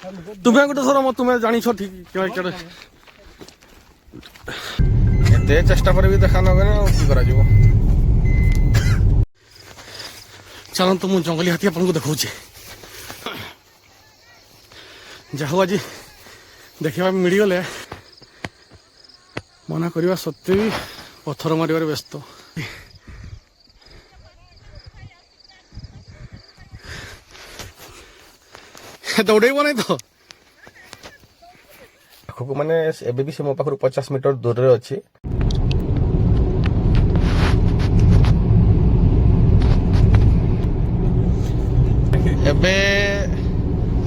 तुम्हें गोटे थर तुम्हें जानी ठीक एत चेष्टा पर भी देखा नगे कि करा चलतु मुझे जंगली हाथी आपको देखा जहाँ आज देखा मिलगले मना करने सत्वे भी पत्थर मारे व्यस्त दौड़ेब नहीं तो पाखक माने एबे भी से मो पाखरु 50 मीटर दूर रे अछि एबे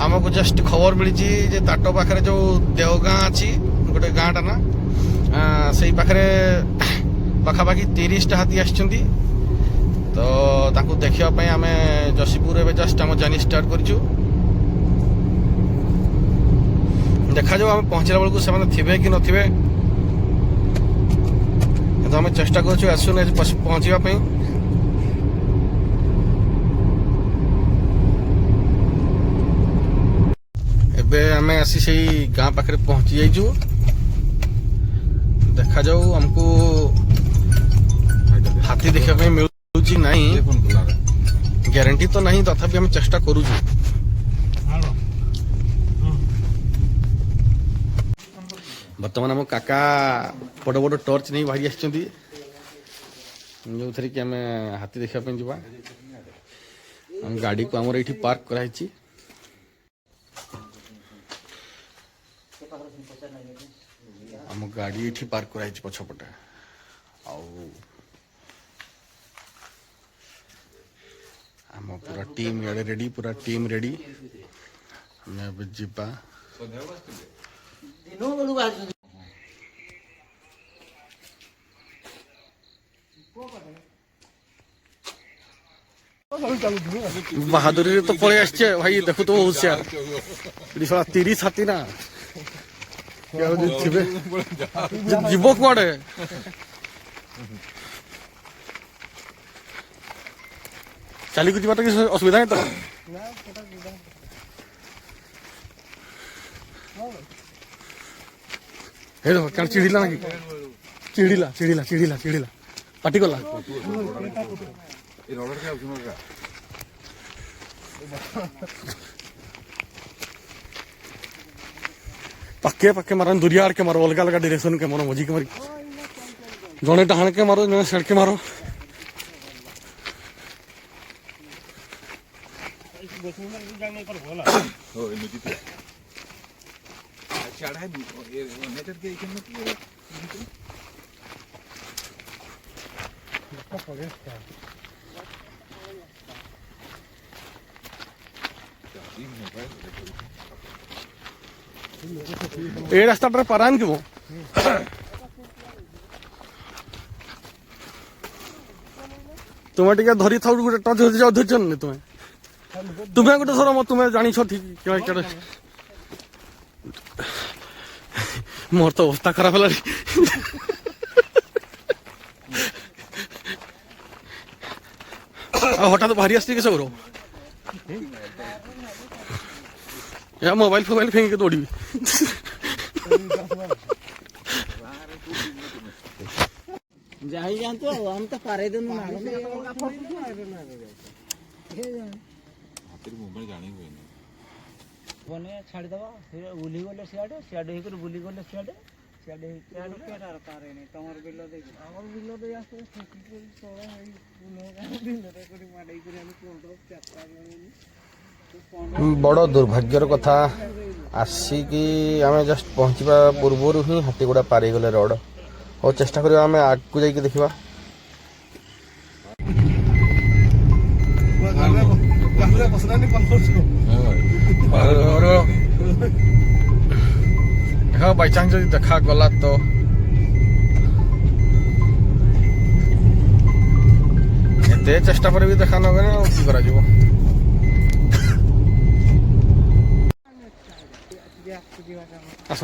हमको जस्ट खबर मिली जे ताटो पाखरे जो देवगाँ अच्छी गोटे गाँटा ना से पाखरे पाखापाखि 30टा हाथी आछंती तो ताकू देखिया पई आमे जसीपुर एबे जस्ट हम जर्नी स्टार्ट करछु देखा जाओ आम पहुँचला बेलू से थे कि नथिबे तो आम चेष्टा कर पहुँचापी एबे आम आसी से गाँ पाखे पहुँची जाइछु देखा जाऊ हमको हाथी देखा मिलूँ नहीं ग्यारंटी तो नहीं तथापि आम चेष्टा करूँ बर्तमान आम काका बड़ बड़ टर्च नहीं बाहरी आस जो थे कि आम हाथी देखापी जा गाड़ी को आमर ये पार्क कराई आम गाड़ी ये पार्क कराई पछपटे आम पूरा टीम इे रेडी पूरा टीम रेडी आम जीवा बहादुरी तो पड़े आसचे भाई देखो तो होशियार 30 हाथी ना जीव कुआड़े चली को जाटा कि असुविधा नहीं तो क्या चिड़िला ना कि चिड़िला पाटी गला पाके मारो दुरिया आड़ के मारो अलग अलग डायरेक्शन के मारो मझी के मारी जड़े डाण के मारो जड़े सेड़ के मारो ए रास्ता पारान कि तुम्हें टे धरी था गोटे टच धरछ तुम्हें गोटे थर तुम्हें जानी ठीक मोर तो अवस्था खराब है हठात बाहरी आसती कि सब या मोबाइल फोबाइल फेंक के दौड़ी हम तो पारे दिन छाड़ी दबा बुली गले सियाडे सियाडे होकर बुली गले सियाडे सियाडे सियाडे केटार पारे नहीं तमर बिलो दे हमर बिलो दे आसे फुकी के तोड़ा है बिलो रे कोडी माडई करे हम कोंडो चक्का बड़ दुर्भाग्यर कथा आसिकी आम जस्ट पहुँचा पूर्वर ही हाथी गुड़ा पार गले रोड और चेष्टा करिया आम आगू जाइए देखा बाई चांस जब देखा गला तो एत चेष्टा पर भी देखा नगे कि करा आस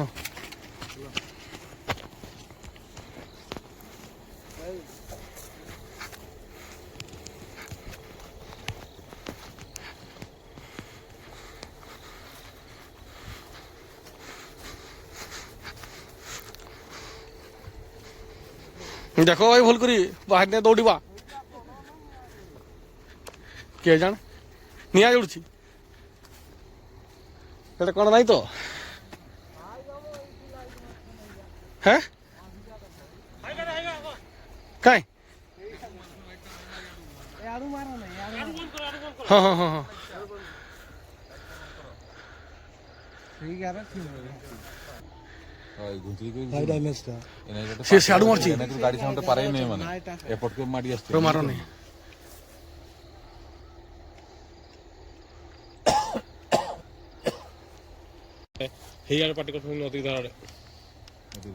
देख भाई भूल करी बाहर ने दौड़ा किए जान निआ जोड़ी कौन नहीं तो है कहीं हाँ हाँ हाँ हाँ ସେ ସିଆଡୁ ମାରୁଛି ଗାଡି ସାଉଣ୍ଡ ପାରେଇ ନାହିଁ ମାନେ ଏପଟକୁ ମାଡି ଆସିଛି ମାର ନାହିଁ ହେଇଆଡେ ପାଟି କରୁଛନ୍ତି ନଦୀ ଧାରରେ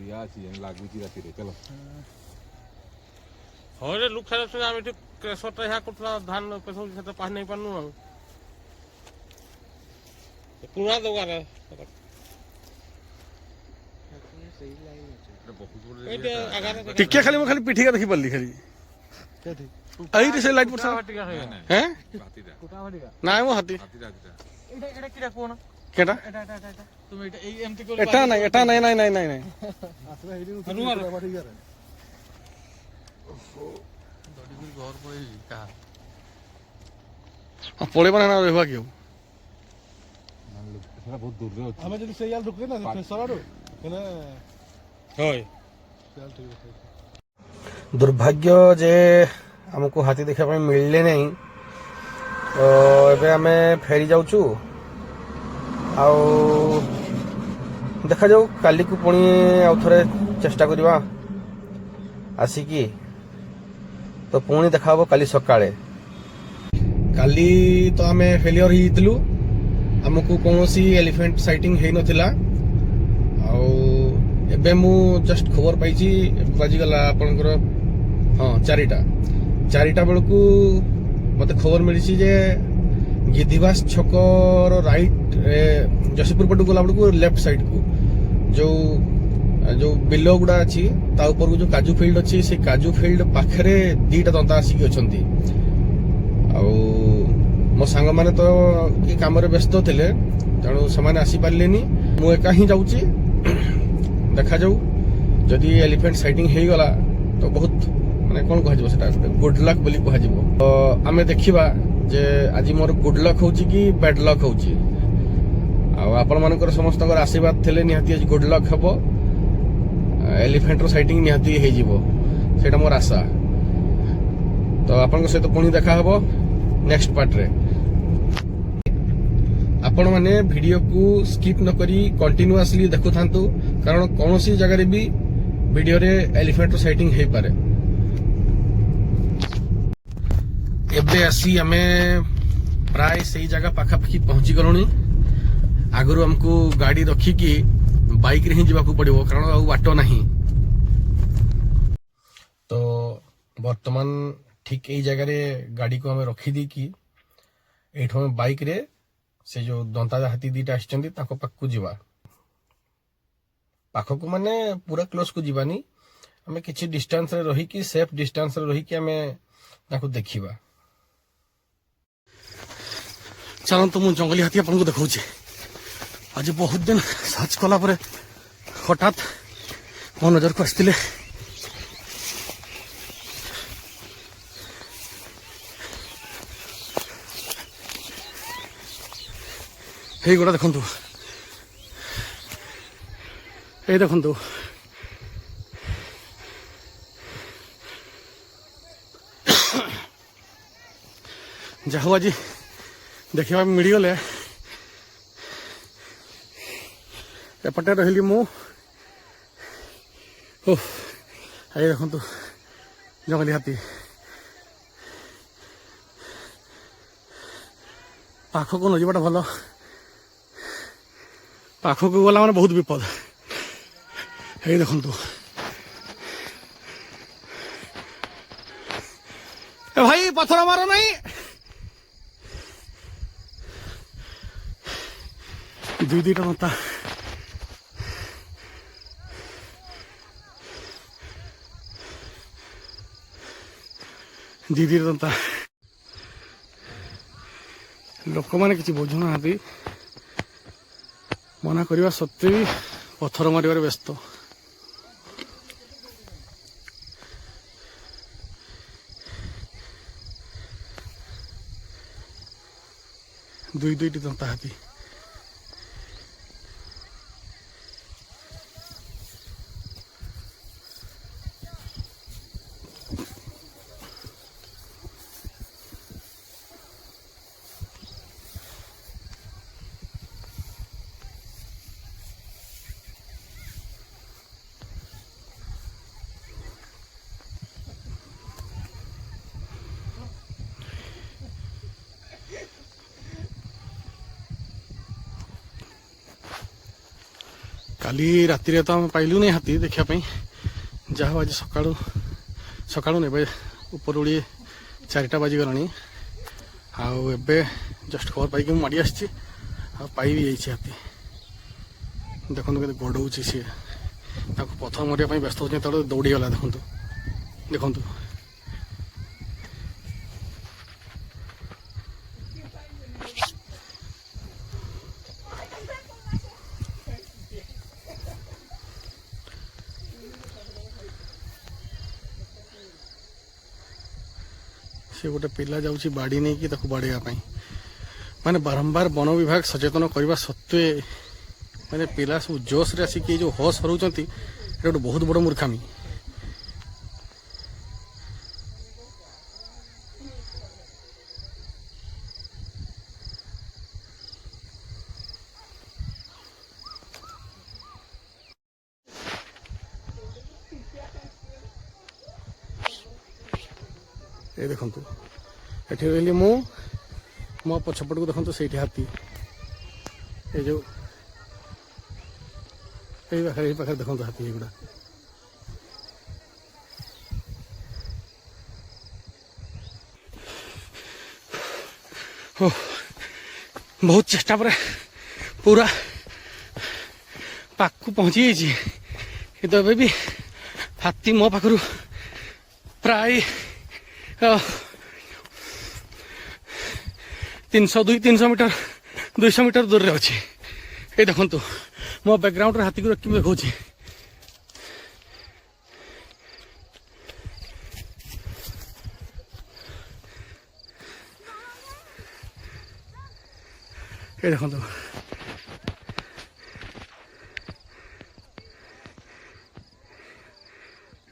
ରିଆ ଅଛି ଲାଗୁଛି ରାତିରେ ଚାଲ ହଁ ରେ ଲୁକ୍ ଖାଇ ଆମେ ଏଠି କ୍ରେସରଟା ଏହା କରୁଥିଲା ଧାନ ପେସଉଛି ସେଟା ପାହି ନେଇ ପାରୁନୁ ଆଉ ପୁରୁଣା ଦୋକାନ ଟିକେ ଖାଲି ମୁଁ ଖାଲି ପିଠିକା ଦେଖି ପାରିଲି ଖାଲି ଏଇଠି ସେ ଲାଇଟ୍ ପଡୁଥିଲା ନାଇଁ ମୋ ହାତୀ କେଟା ଏଟା ନାଇଁ ଏଟା ନାଇଁ ନାଇଁ ନାଇଁ ନାଇଁ ନାଇଁ ପଳେଇବା ନା ରହିବା କି ବହୁତ ଦୂରରେ ଅଛି ଆମେ ଯଦି ସେଇ ରୁକେ ନା ଫେସରାରୁ दुर्भाग्य जे हमको हाथी देखा मिलले नहीं तो एबे आमे फेरी जाऊचु आउ देखा जाऊ काली को पुणी आउ थरे चेष्टा करवा आसिकी तो पुणी देखा हबो काली सकाळे काली तो आमे फेलियर हितलु हमको कोनोसी एलिफेंट साइटिंग हेई नथिला आउ एबे मु जस्ट खबर पाइछि बाजिगला आपनकर हाँ चारिटा बेलू मत खबर मिली जे गिदिवास छकर राइट जशीपुर पटू गला बेलू लेफ्ट साइड को जो जो बिल गुड़ा अच्छी ता ऊपर को जो काजू फील्ड अच्छी से काजू फील्ड पाखरे दीटा दंता आसिक अच्छा मो सांग माने तो ये काम व्यस्त थे तेणु से आसी पारे मु एका ही जाऊँगी देखा जाऊ जदि एलिफेंट साइटिंग हो गला तो बहुत माने कौन कह गुड लक बोली कह तो आमे देखिबा जे आज मोर गुड लक होची कि बैड लक होची आपण मानकर समस्त आशीर्वाद थिले निहाती आज गुड लक हबो एलिफेंट साइटिंग निहाती हे जिवो सेटा मोर आशा तो आपण सहित पुणी देखा हबो नेक्स्ट पार्ट रे आपण माने वीडियो को स्किप न करी कंटिन्यूअसली देखु थांतु कारण कौनसी जगह भी वीडियो रे एलिफेंट साइटिंग हे पारे एबे आसी हमें प्राय सही जगह पाखापाखी पहुंची गलुनी आगु हमको गाड़ी रखिकी बाइक रे ही जावाक पड़िबो कारण आ बाटो नहीं तो वर्तमान ठीक यही जगह रे गाड़ी को हमें रखी दी कि एठो में बाइक रे से जो दंता हाथी दीटा आछंती ताको पाखकु जीवा पाखकु माने पूरा क्लोज को जीवानी हमें किछि डिस्टेंस रे रही कि सेफ डिस्टेंस रे रही कि हमें ताको देखिबा चलंतु मु जंगली हाथी आपन को देखौछि आज बहुत दिन सर्च कला पर हठात मो नजर को आसतिले हे गोटा देखंतु ए देखंतु जाहु आज देखा मिल गले एपटे रही मु आई देखंतु जंगली हाथी पाखक न जाटा भल पाखक गला माने बहुत विपद है देखंतु ए भाई पथर मार नहीं दुईटा मता दीदी दंता लोक मैंने किसी बुझुना मना करने सत्वे भी पत्थर मार व्यस्त दुई दुईटी दंता हाथी काली राति तो आम पाइलु नहीं हाथी देखा जहाँ आज सकाळु सकाळु ने ऊपर उड़ी 4टा बाजिगलानी आबे जस्ट खबर पाई माड़ी आसी पाई भी जाइए हाथी देखो के गड़ौची सी पथर मरिया व्यस्त हो दौड़ी गला देखु देखु से गोटे पिला जाऊँगी बाड़ी नहीं कि बाड़ेगा माने बारंबार वन विभाग सचेतन करने सत्वे माने पिला सब जोश रे आसिक जो हस हराउंट गोटे बहुत बड़ मूर्खामी ये देखु एठी रही मु मो पछपट को देखो से हाथी ये जो पाखे देखो हाथी एगुड़ा बहुत चेष्टा पर पूरा पाक को पहुंची जाइए तो एबे भी हाथी मो पाखरु प्राय 300 मीटर 200 मीटर दूर रे अच्छी ये देखु मो बैकग्राउंड रे हाथी को रखी देखा ये देखो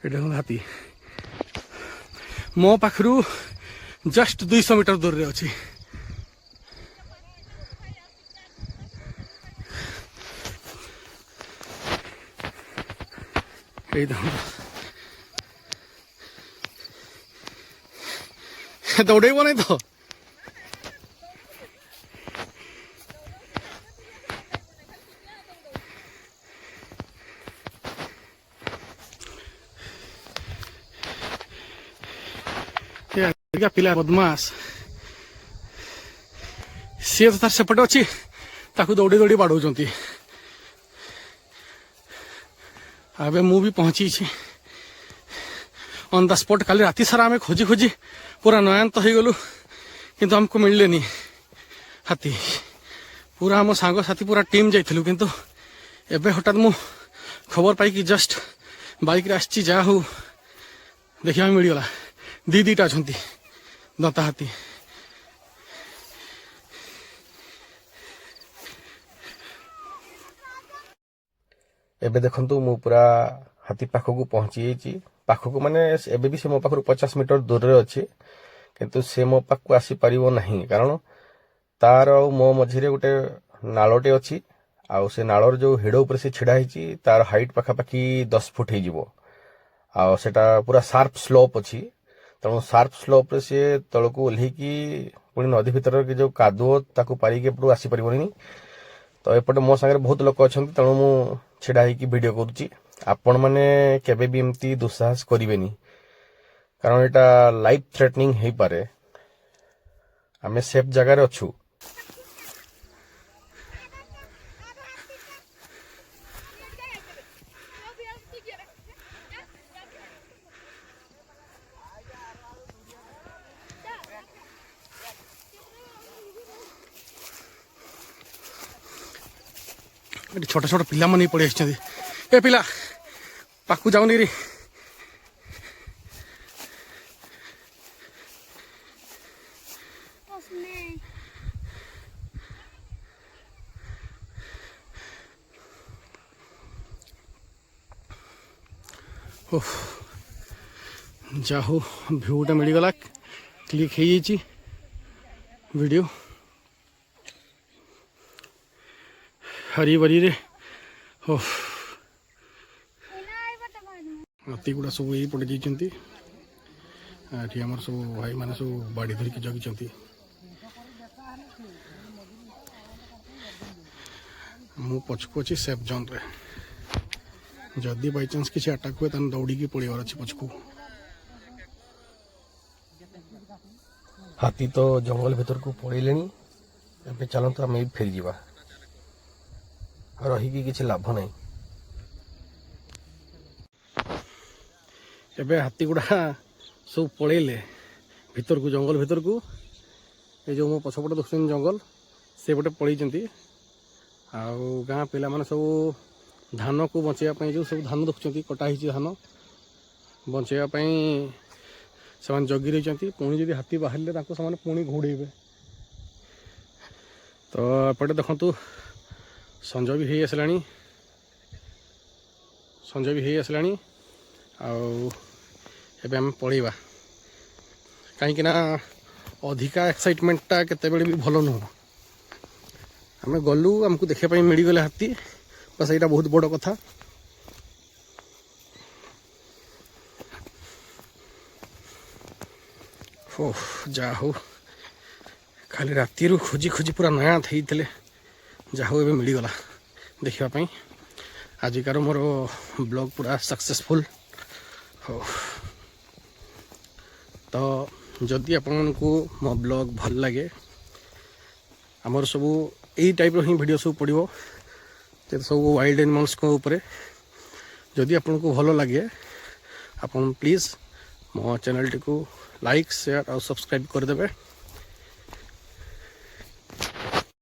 ये देखो हाथी मो पाखरु जस्ट 200 मीटर दूर रे अच्छी दौड़े नहीं तो पिला बदमाश सी तो तार सेपटे अच्छी दौड़ी दौड़ी बाड़ौंट आबे मु भी पहुंची ऑन द स्पॉट काली राति सारा आम खोजी खोजी पूरा नयंत हो गलु किंतु हमको मिलले नहीं हाथी पूरा आम सांग साथी पूरा टीम जाइलु किंतु एबे हठात मु खबर पाई जस्ट बाइक रे आसी जा हो देखा मिलगला दीटा अच्छा दंता हाथी एबे देखंतु मु पूरा हाथी पाखक पहुंची जाइए पाखक माने एबे भी से मो पाखर 50 मीटर दूर रे अच्छे किंतु से मो पाखक आसी परिबो नहीं कारण तार मो मझिरे गोटे नालोटे अच्छी आउ से नालर जो हेड ऊपर से छिड़ा हिची तार हाइट पाखापाखि 10 फुट हो जिवो आउ सेटा पूरा शार्प स्लोप अच्छी तेणु शार्प स्लोप रे से तलको ओल्हीकी पुणी नदी भितर के जो कादुओ ताकू पारिके एपटू आसी परिबोनी तो एपटे मो संगे बहुत लोक अछंती तेणु मु छिड़ा होगी वीडियो करुच्ची आपण मैंने केबे भी एमती दुस्साहस करेनि कारण एटा लाइफ थ्रेटनिंग हो पारे आमे सेफ जगह अच्छू छोटा छोटा पिला मन पड़े ए पिला पाकू जाऊनी रे जा हो भ्यूटा मिलगला क्लिक हो वीडियो हरी बरी रे हो हाथी गुड़ा सब यही पड़े जाइए आम सब भाई मैंने सब बाड़ी धरिकी जगी मु पछकु अच्छी सेफ जोन रे जदि बाई चान्स किसी अटाक हुए तान दौड़ी पड़ेबार अच्छे पछकु हाथी तो जंगल भीतर को पड़े ए चलते आम फेरी जा रही किसी लाभ नहीं एबे हाथी गुड़ा सब पलैले भीतर को जंगल भीतर को ये जो मो पछपटे देखते जंगल से पटे पलैं आउ गाँ पिला माने सब धान को बचाइवाई जो सब धान देखुं कटाही धान बचाइवाई से जगी रही पुणी जब हाथी बाहर से पुणी घोड़े तो एपटे देखु संज भी हो आसला आम पलैबा कहीं अधिका एक्साइटमेंटा केते भी भल नुह आम गलु आमको देखापी मिलगले हाथी बस यहाँ बहुत बड़ कथा ओह जा हो खाली राति खोजी खोजी पूरा नया थी जा हो ए मिलगला देखापी आजिकार मोर ब्लॉग पूरा सक्सेसफुल हो तो जदि आपण को मो ब्लॉग भल लगे आमर सब यही टाइप ही वीडियो सब पड़ो सब वाइल्ड एनिमल्स को ऊपर जदि आपन को भल लगे आपन प्लीज़ मो चैनल टी को लाइक शेयर और सब्सक्राइब करदे।